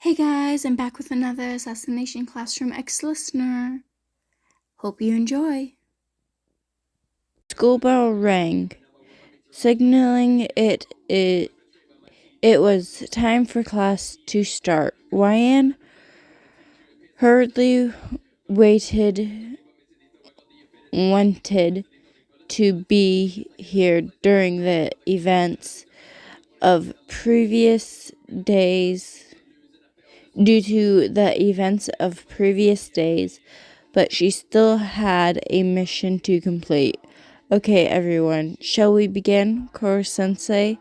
Hey guys, I'm back with another Assassination Classroom X listener. Hope you enjoy. School bell rang, signaling it was time for class to start. Ryan hurriedly wanted to be here during the events of previous days, due to the events of previous days, but she still had a mission to complete. Okay, everyone, shall we begin? Koro-sensei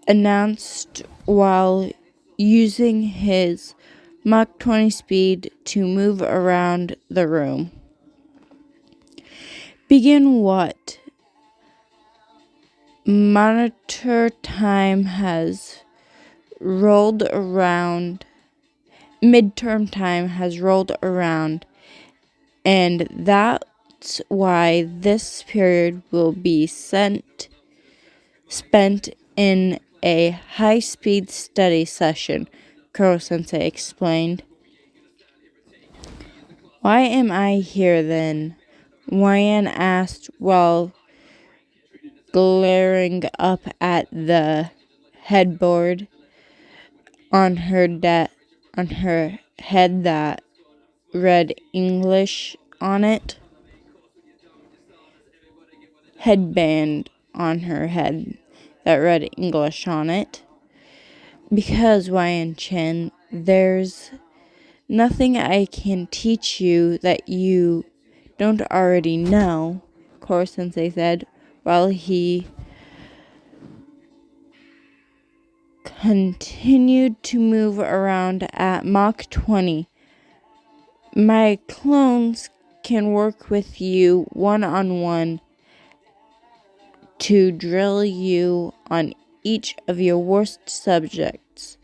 announced while using his Mach 20 speed to move around the room. Begin what? Monitor time has rolled around. Midterm time has rolled around, and that's why this period will be spent in a high-speed study session, Koro-sensei explained. Why am I here then? Ryan asked while glaring up at the headboard on her head that read English on it. Headband on her head that read English on it. Because, Ryan Chen, there's nothing I can teach you that you don't already know, Koro-sensei said, while he continued to move around at Mach 20. My clones can work with you one-on-one to drill you on each of your worst subjects,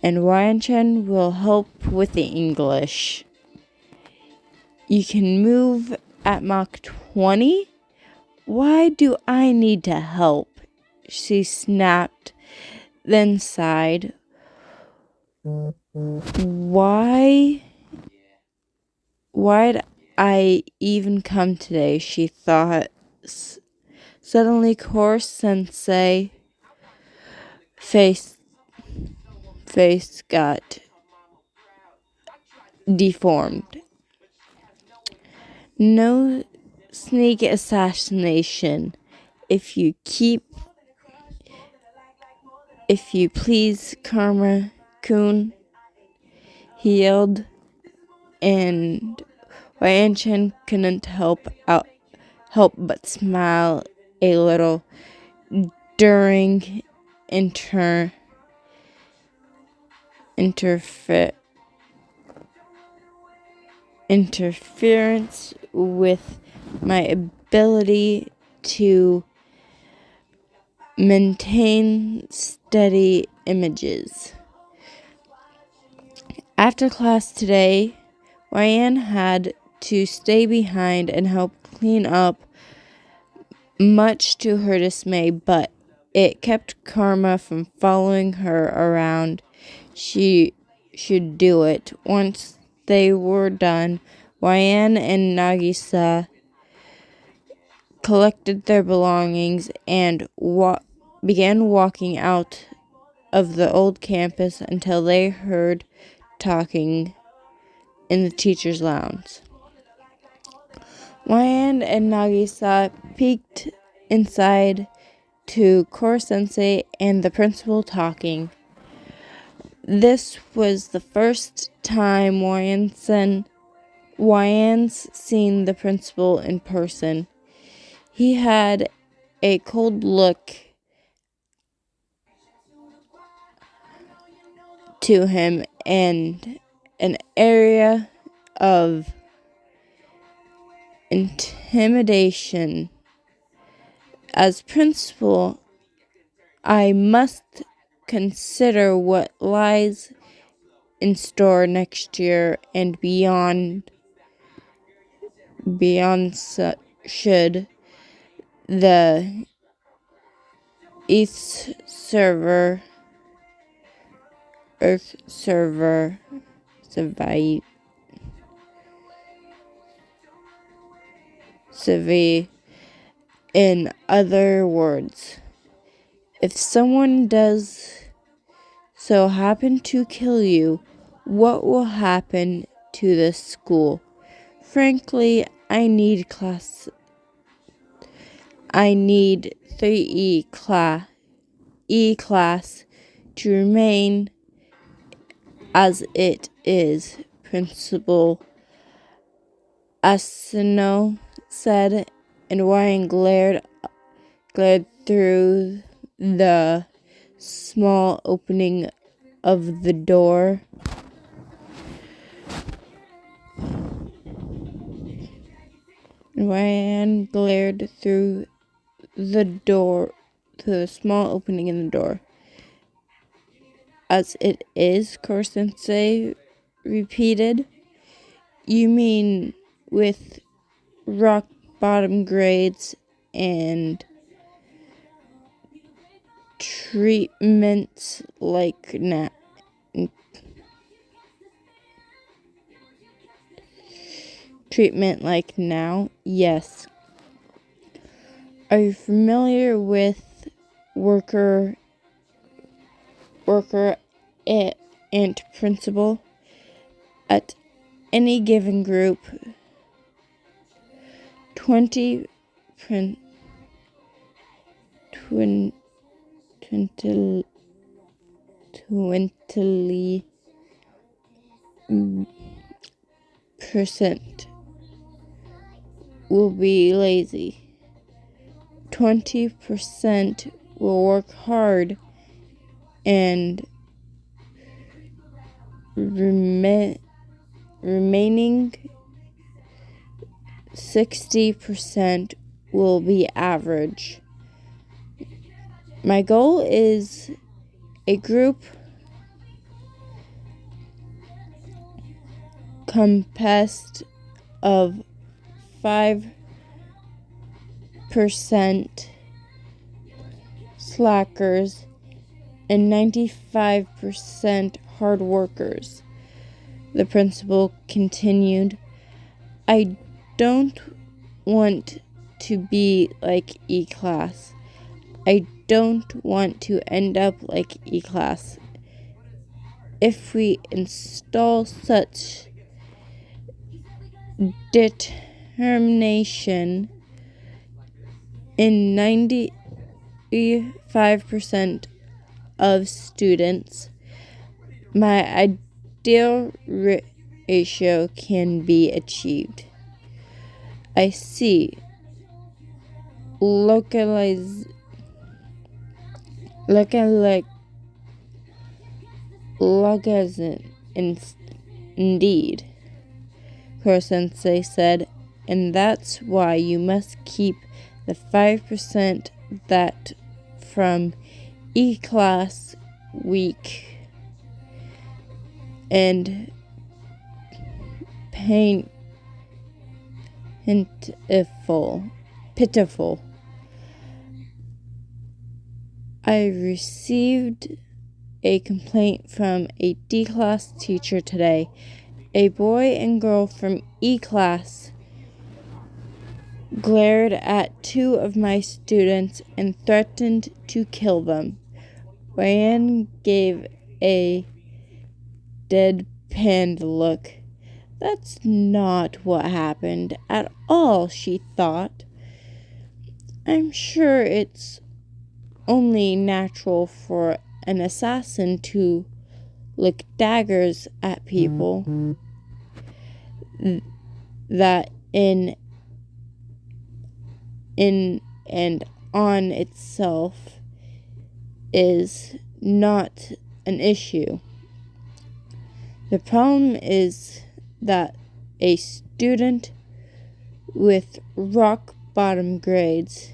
and Ryan Chen will help with the English. You can move at Mach 20? Why do I need to help? She snapped, then sighed. Why'd I even come today, she thought. Suddenly, Koro-sensei face got deformed. No sneak assassination. If you please, Karma-kun, he yelled, and Ryan Chen couldn't help but smile a little during interference with my ability to maintain steady images. After class today, Ryan had to stay behind and help clean up, much to her dismay, but it kept Karma from following her around. She should do it. Once they were done, Ryan and Nagisa collected their belongings and began walking out of the old campus until they heard talking in the teacher's lounge. Ryan and Nagisa peeked inside to Koro-sensei and the principal talking. This was the first time Ryan's seen the principal in person. He had a cold look to him and an area of intimidation. As principal, I must consider what lies in store next year and beyond should the East server Earth server survey. In other words, if someone does so happen to kill you, what will happen to the school? Frankly, I need 3E class to remain as it is, Principal Asino said, and Ryan glared through the small opening of the door. Ryan glared through the door to the small opening in the door. As it is, Core-sensei repeated. You mean with rock bottom grades and treatments like now? Treatment like now? Yes. Are you familiar with worker and principal? At any given group, 20 percent will be lazy. 20% will work hard, and remaining 60% will be average. My goal is a group composed of 5% slackers and 95% hard workers. The principal continued. I don't want to be like E-class. I don't want to end up like E-class. If we install such determination in 95% of students, my ideal ratio can be achieved. I see. Localization. Indeed, Core-sensei said, and that's why you must keep the 5% that from E-class weak and pitiful. I received a complaint from a D-class teacher today. A boy and girl from E-class glared at 2 of my students and threatened to kill them. Ryan gave a deadpan look. That's not what happened at all, she thought. I'm sure it's only natural for an assassin to lick daggers at people. That in and on itself is not an issue. The problem is that a student with rock bottom grades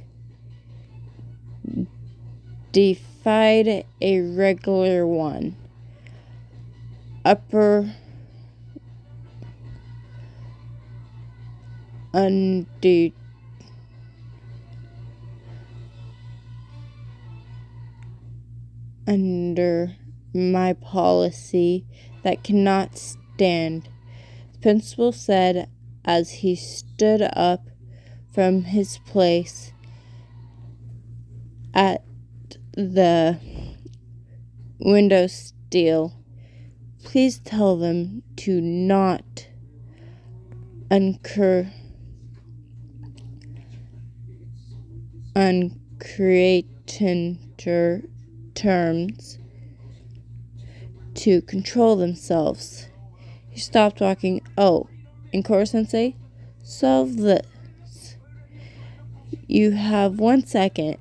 defied a regular one. Upper my policy that cannot stand," the principal said as he stood up from his place at the window sill. "Please tell them to not uncreate terms to control themselves." He stopped walking. "Oh, and Koro-sensei, solve this. You have 1 second."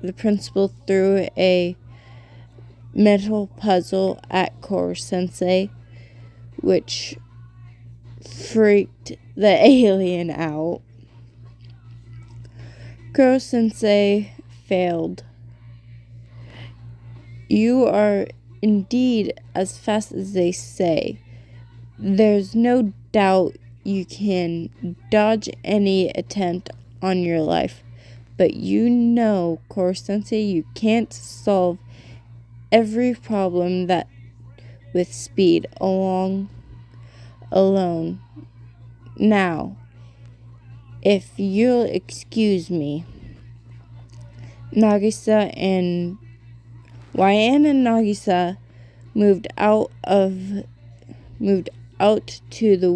The principal threw a mental puzzle at Koro-sensei, which freaked the alien out. Koro-sensei failed. "You are indeed as fast as they say. There's no doubt you can dodge any attempt on your life. But you know, Koro-sensei, you can't solve every problem that with speed alone. Now, if you'll excuse me." Nagisa and YN and Nagisa moved out of the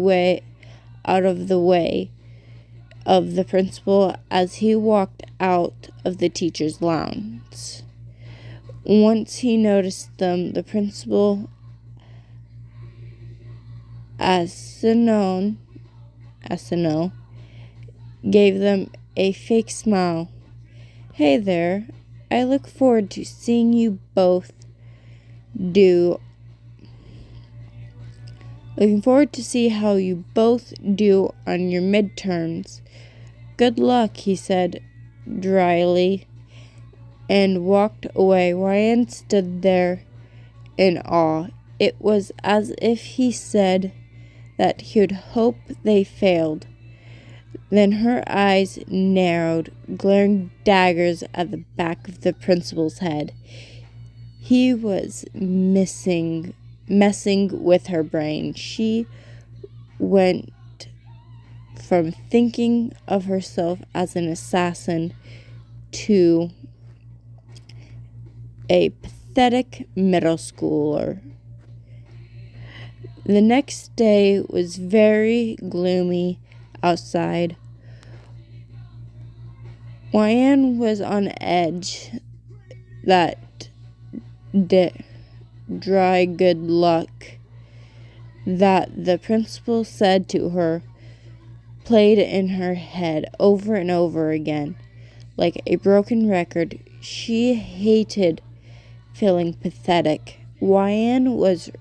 way of the principal as he walked out of the teacher's lounge. Once he noticed them, the principal, Asano, gave them a fake smile. "Hey there, I look forward to seeing you both Looking forward to see how you both do on your midterms. Good luck," he said dryly, and walked away. Ryan stood there in awe. It was as if he said that he would hope they failed. Then her eyes narrowed, glaring daggers at the back of the principal's head. He was messing with her brain. She went from thinking of herself as an assassin to a pathetic middle schooler. The next day was very gloomy outside. YN was on edge. That dry good luck that the principal said to her played in her head over and over again like a broken record. She hated feeling pathetic. YN was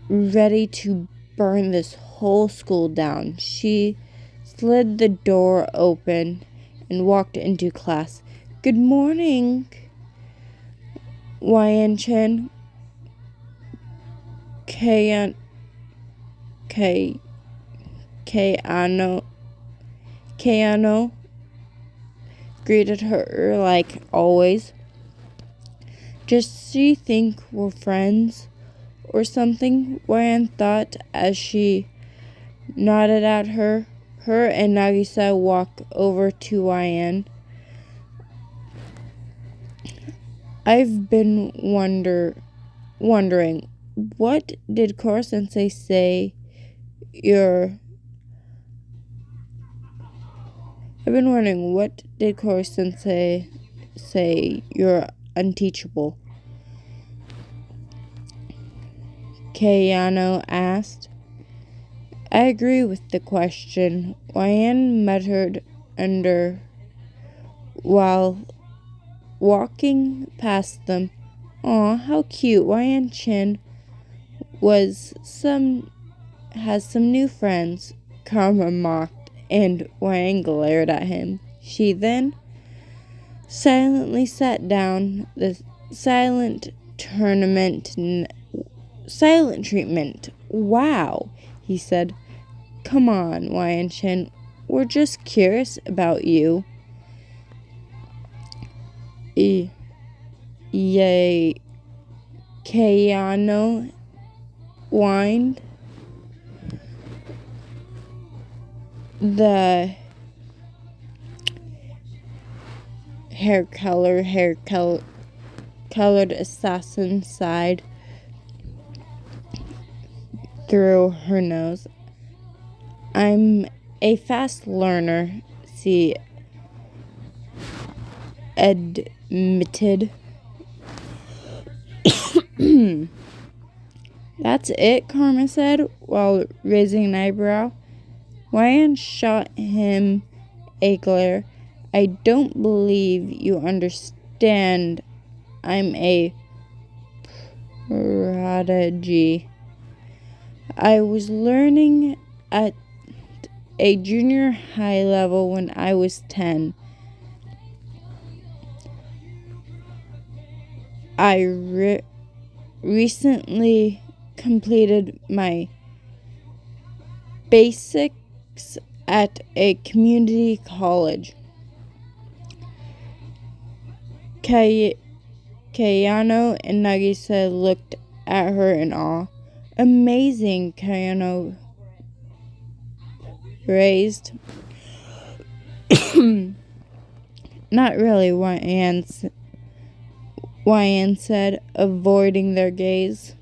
ready to burn this whole school down. She slid the door open and walked into class. "Good morning, YN-chan." Keano greeted her like always. "Does she think we're friends or something?" YN thought as she nodded at her. Her and Nagisa walked over to YN. "I've been wondering, what did Koro-sensei say you're unteachable?" Keano asked. "I agree with the question," YN muttered while walking past them. "Aw, how cute. YN-chan has some new friends," Karma mocked, and YN glared at him. She then silently sat down. The silent treatment. "Wow," he said. "Come on, YN-chan. We're just curious about you." Kayano whined. The hair-colored assassin sighed through her nose. I'm a fast learner, she admitted. That's it, Karma said, while raising an eyebrow. Ryan shot him a glare. I don't believe you understand. I'm a prodigy. I was learning at a junior high level when I was 10. I recently completed my basics at a community college. Kayano and Nagisa looked at her in awe. Amazing, Kayano praised. Not really, Ryan said, avoiding their gaze.